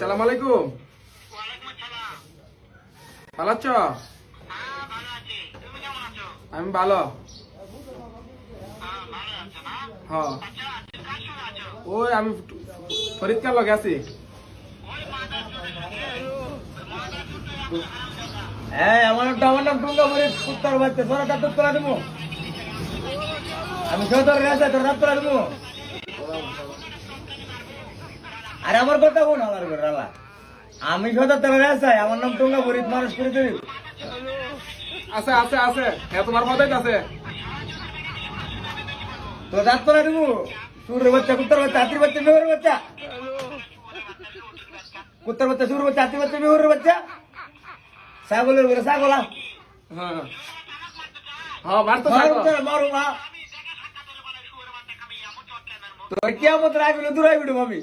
আসসালামু আলাইকুম। ভালো আছো? আমি ভালো। হ্যাঁ, ওই আমি ফরিদকার লগে আছি। হ্যাঁ, আমার নাম টুঙ্গা মরিচ উত্তর বাচ্চা তোরা তার তোর তোলা দেবো। আমি সদর রাস্তা তোর রাত তোলা দেবো। আরে আমার কথা কোন আমার ঘর রালা, আমি সদর তোলা রাস্তা, আমার নাম টুঙ্গা মরিচ মানুষ করে দেবি। আছে আছে আছে, হ্যাঁ তোমার মতেই আছে। তোর রাত তোলা দেবো। সুরের বাচ্চা, কুত্তার বাচ্চা, হাতির বাচ্চা, মেহরের বাচ্চা, কুত্তার বাচ্চা, সুরের বাচ্চা, হাতির বাচ্চা, মেহরের বাচ্চা, ছাগলের ঘরে ছাগলা। হ্যাঁ হ্যাঁ, মারতো মারো মা তোর কেমন রাখবি না দূরাই বিড়ুম আমি।